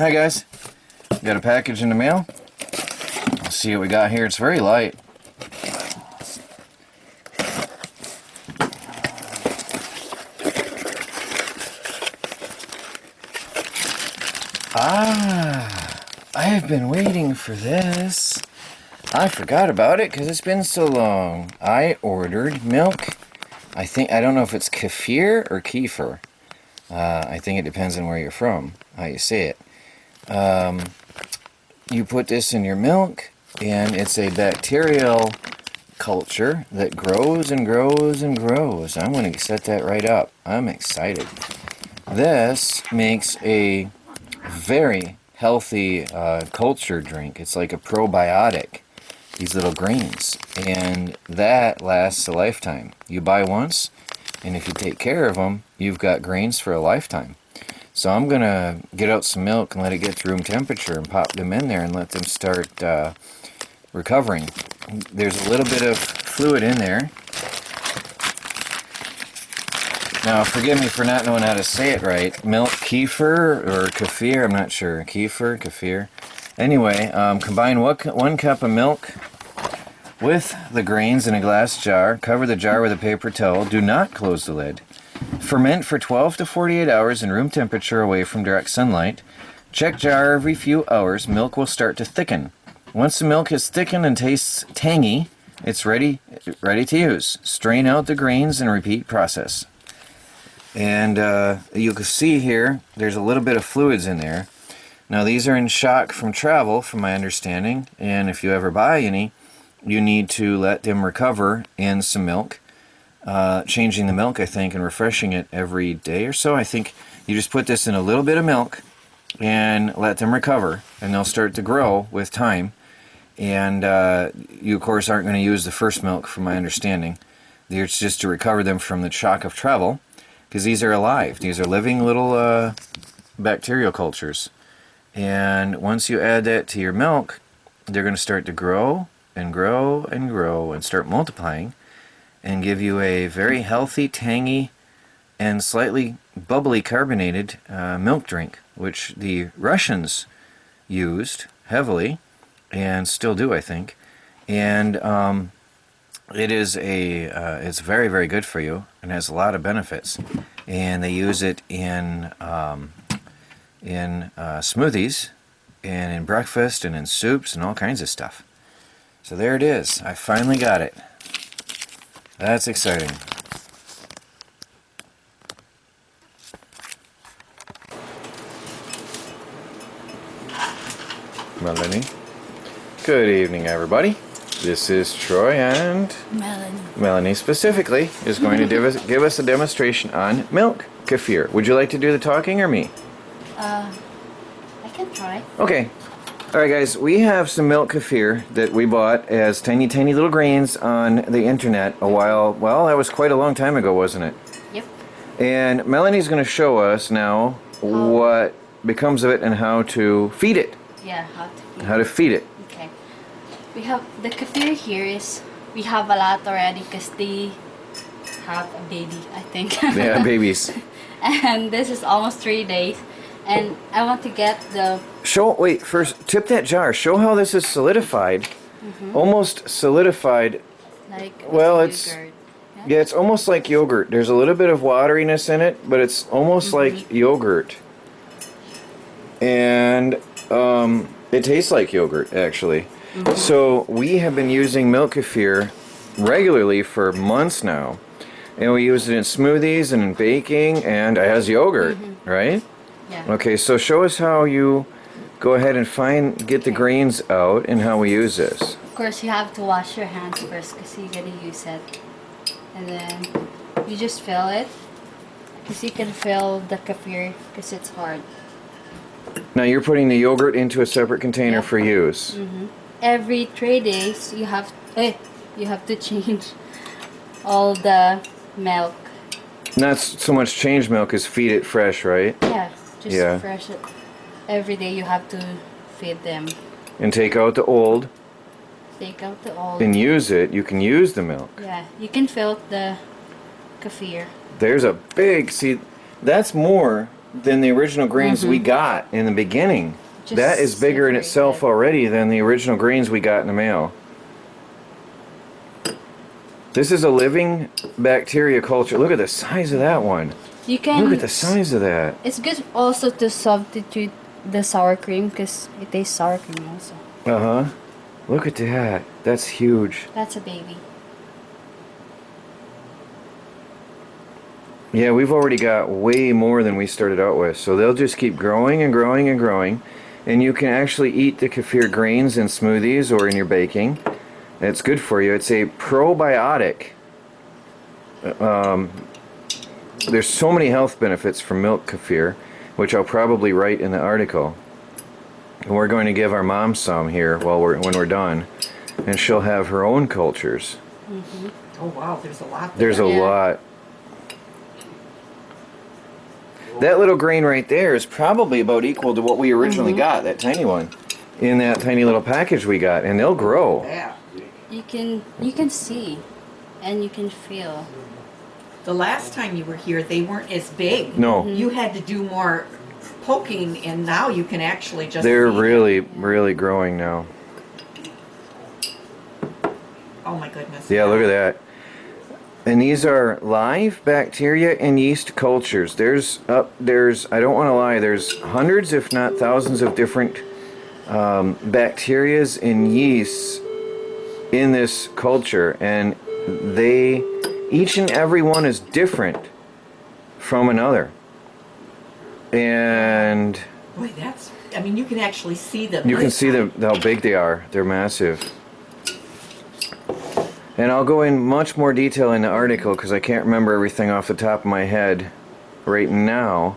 Hi guys, got a package in the mail. Let's see what we got here. It's very light. I have been waiting for this. I forgot about it because it's been so long. I ordered milk. I don't know if it's Kefir or Kefir. I think it depends on where you're from, how you say it. You put this in your milk, and it's a bacterial culture that grows and grows and grows. I'm going to set that right up. I'm excited. This makes a very healthy culture drink. It's like a probiotic, these little grains, and that lasts a lifetime. You buy once, and if you take care of them, you've got grains for a lifetime. So I'm going to get out some milk and let it get to room temperature and pop them in there and let them start recovering. There's a little bit of fluid in there. Now, forgive me for not knowing how to say it right. Milk kefir or kefir, I'm not sure. Kefir. Anyway, combine 1 cup of milk with the grains in a glass jar. Cover the jar with a paper towel. Do not close the lid. Ferment for 12 to 48 hours in room temperature away from direct sunlight. Check jar every few hours. Milk will start to thicken. Once the milk is thickened and tastes tangy, it's ready to use. Strain out the grains and repeat process. And you can see here, there's a little bit of fluids in there. Now these are in shock from travel, from my understanding, and if you ever buy any, you need to let them recover in some milk. Changing the milk, I think, and refreshing it every day or so. I think you just put this in a little bit of milk and let them recover, and they'll start to grow with time. And you, of course, aren't going to use the first milk, from my understanding. It's just to recover them from the shock of travel, because these are alive. These are living little bacterial cultures. And once you add that to your milk, they're going to start to grow and grow and grow and start multiplying, and give you a very healthy, tangy, and slightly bubbly carbonated milk drink, which the Russians used heavily, and still do, I think. And it's very, very good for you, and has a lot of benefits. And they use it in smoothies, and in breakfast, and in soups, and all kinds of stuff. So there it is. I finally got it. That's exciting. Melanie. Good evening, everybody. This is Troy, and Melanie specifically is going to give us a demonstration on milk kefir. Would you like to do the talking or me? I can try. Okay. Alright guys, we have some milk kefir that we bought as tiny little grains on the internet a while, well, that was quite a long time ago, wasn't it? Yep. And Melanie's going to show us now what becomes of it and how to feed it. Yeah, how to feed it. Okay. We have, the kefir here is, we have a lot already because they have a baby, I think. They have babies. And this is almost 3 days. And I want to get the... Wait, first, tip that jar. Show how this is solidified. Almost solidified. Like, well, it's... yogurt. Yeah, it's almost like yogurt. There's a little bit of wateriness in it, but it's almost like yogurt. And it tastes like yogurt, actually. So we have been using milk kefir regularly for months now. And we use it in smoothies and in baking and as yogurt, right? Yeah. Okay, so show us how you go ahead and get the grains out and how we use this. Of course, you have to wash your hands first because you're going to use it. And then you just fill it. Because you can fill the kefir because it's hard. Now you're putting the yogurt into a separate container for use. Every 3 days, you have to change all the milk. Not so much change milk as feed it fresh, right? Yeah, just fresh it. Every day you have to feed them. And take out the old. Take out the old. And use it. You can use the milk. Yeah, you can fill the kefir. There's a big, see, that's more than the original greens we got in the beginning. Just That is bigger in itself separated. already than the original greens we got in the mail. This is a living bacteria culture. Look at the size of that one. You can. Look at the size of that. It's good also to substitute the sour cream because it tastes sour cream also. Uh-huh. Look at that. That's huge. That's a baby. Yeah, we've already got way more than we started out with. So they'll just keep growing and growing and growing. And you can actually eat the kefir grains in smoothies or in your baking. It's good for you. It's a probiotic. There's so many health benefits from milk kefir, which I'll probably write in the article. And we're going to give our mom some here when we're done, and she'll have her own cultures. Oh wow, there's a lot there. There's a Yeah. lot. That little grain right there is probably about equal to what we originally got, that tiny one, in that tiny little package we got, and they'll grow. Yeah. You can see, and you can feel. The last time you were here, they weren't as big. No, You had to do more poking, and now you can actually just they're see them. really growing now. Oh my goodness. Yeah, look at that. And these are live bacteria and yeast cultures. There's I don't want to lie, there's hundreds if not thousands of different bacterias and yeasts in this culture, and each and every one is different from another. And Boy, I mean, you can actually see them. you can see how big they are. They're massive. And I'll go in much more detail in the article because I can't remember everything off the top of my head right now.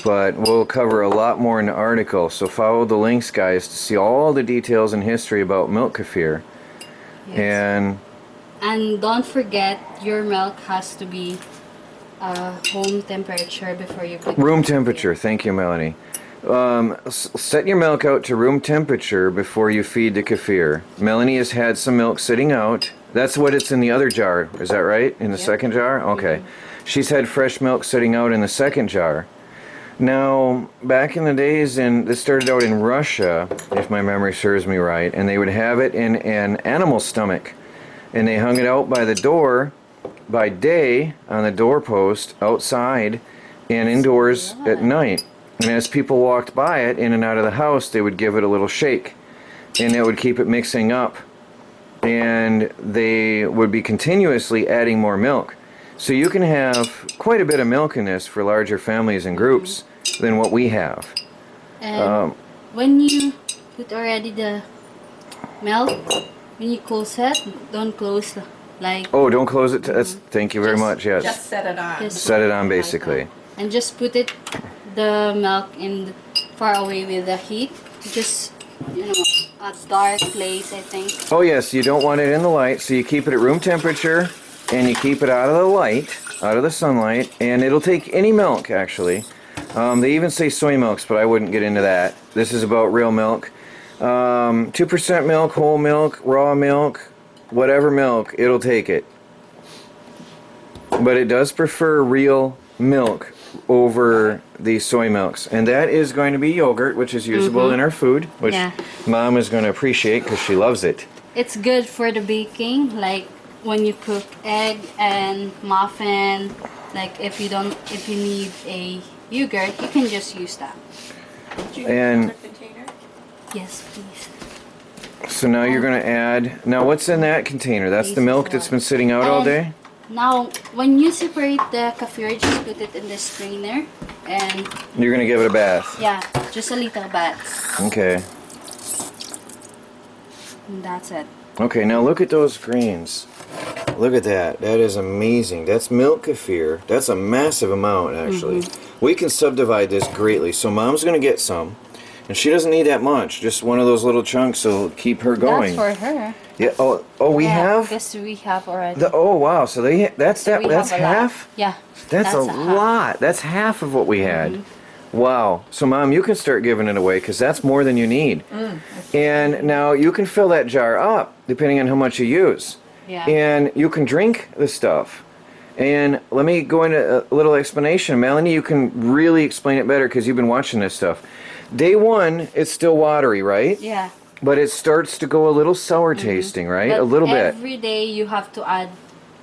But we'll cover a lot more in the article. So follow the links, guys, to see all the details and history about milk kefir. Yes. And don't forget, your milk has to be home temperature before you put Room it in. temperature. Thank you, Melanie. Set your milk out to room temperature before you feed the kefir. Melanie has had some milk sitting out. That's what it's in the other jar. Is that right? In the second jar? Okay. She's had fresh milk sitting out in the second jar. Now, back in the days, this started out in Russia, if my memory serves me right, and they would have it in an animal stomach. And they hung it out by the door by day on the doorpost outside and indoors at night. And as people walked by it in and out of the house, they would give it a little shake, and it would keep it mixing up. And they would be continuously adding more milk. So you can have quite a bit of milk in this for larger families and groups than what we have. And when you put already the milk, when you close it, don't close like. Oh, don't close it. Thank you very Just- much. Yes. Just set it on. Just Set it on like basically. that. And just put the milk in far away with the heat. Just a dark place, I think. Oh yes, you don't want it in the light, so you keep it at room temperature, and you keep it out of the light, out of the sunlight, and it'll take any milk actually. They even say soy milks, but I wouldn't get into that. This is about real milk. 2% milk, whole milk, raw milk, whatever milk, it'll take it. But it does prefer real milk over the soy milks, and that is going to be yogurt, which is usable in our food, which Yeah. Mom is going to appreciate because she loves it. It's good for the baking, like when you cook egg and muffin. Like if you need a yogurt, you can just use that. And Container? Yes, please. so now you're going to add, now what's in that container? That's the milk that's been sitting out all day? Now, when you separate the kefir, just put it in the strainer, and You're going to give it a bath. yeah, just a little bit, Okay. and that's it. Okay, now look at those greens. Look at that. That is amazing. That's milk kefir. That's a massive amount, actually. We can subdivide this greatly. So Mom's going to get some. And she doesn't need that much. Just one of those little chunks will keep her going. That's for her. Yeah. Oh, we have? Yes, we have already. Oh, wow. So that's We that's have a lot. half? Yeah. That's a half. lot. That's half of what we had. Wow. So, Mom, you can start giving it away because that's more than you need. And now you can fill that jar up depending on how much you use. Yeah. And you can drink the stuff. And let me go into a little explanation. Melanie, you can really explain it better because you've been watching this stuff. Day one, it's still watery, right? Yeah. But it starts to go a little sour tasting, right? But a little bit. every day you have to add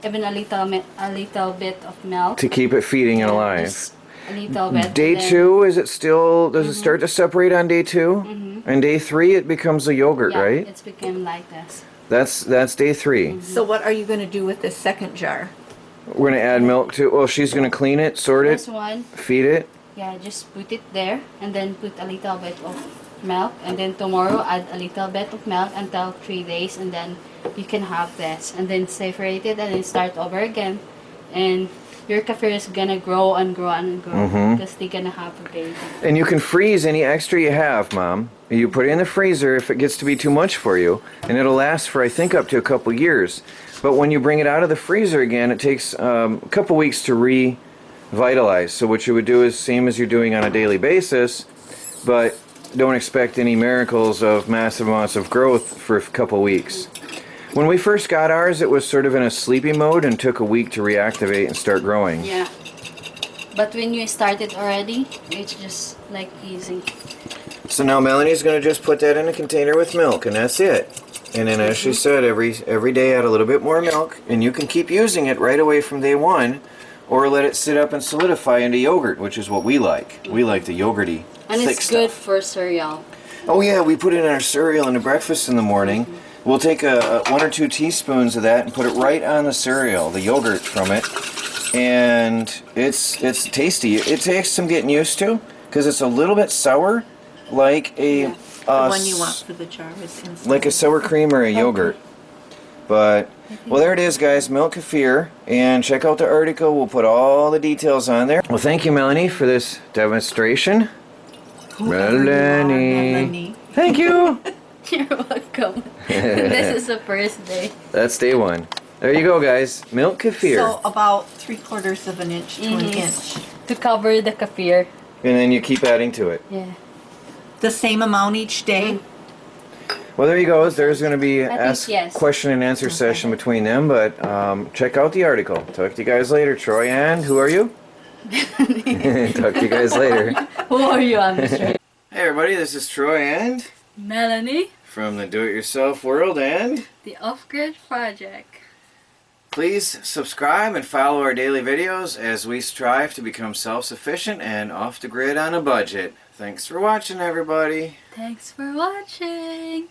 even a little bit of milk. To keep it feeding and Yeah, alive. just a little bit. Day and then- two, is it still, does it start to separate on day two? And day three, it becomes a yogurt, yeah, right? it's become like this. That's day three. So what are you going to do with this second jar? We're going to add milk to, well, she's going to clean it, sort This it, one, feed it. yeah, just put it there and then put a little bit of milk, and then tomorrow add a little bit of milk until 3 days, and then you can have this, and then separate it and then start over again, and your kefir is gonna grow and grow and grow because they're gonna have a baby. And you can freeze any extra you have, Mom. You put it in the freezer if it gets to be too much for you, and it'll last for, I think, up to a couple years. But when you bring it out of the freezer again, it takes a couple weeks to revitalize. So what you would do is same as you're doing on a daily basis, but don't expect any miracles of massive amounts of growth for a couple weeks. When we first got ours, it was sort of in a sleepy mode and took a week to reactivate and start growing. Yeah, but when you start it already, it's just like easy. So now Melanie's going to just put that in a container with milk, and that's it. And then as she said, every day add a little bit more milk, and you can keep using it right away from day one, or let it sit up and solidify into yogurt, which is what we like. We like the yogurty, And thick it's good stuff. for cereal. Oh yeah, we put it in our cereal in the breakfast in the morning. We'll take a 1 or 2 teaspoons of that and put it right on the cereal, the yogurt from it, and it's tasty. It takes some getting used to because it's a little bit sour, like a The one you want for the jar is inside. like a sour cream or a yogurt. But well, there it is, guys. Milk kefir, and check out the article. We'll put all the details on there. Well, thank you, Melanie, for this demonstration. Whoever you are, Melanie. Thank you. You're welcome. This is the first day. That's day one. There you go, guys. Milk kefir. So about 3/4 of an inch to an inch. To cover the kefir. And then you keep adding to it. Yeah. The same amount each day. Well, there you go. There's going to be a yes. question and answer session between them, but check out the article. Talk to you guys later, Troy. And who are you? Talk to you guys later. Who are you, Mr. Hey, everybody. This is Troy and Melanie, from the Do-It-Yourself world, and the Off-Grid Project. please subscribe and follow our daily videos as we strive to become self-sufficient and off the grid on a budget. Thanks for watching, everybody. Thanks for watching.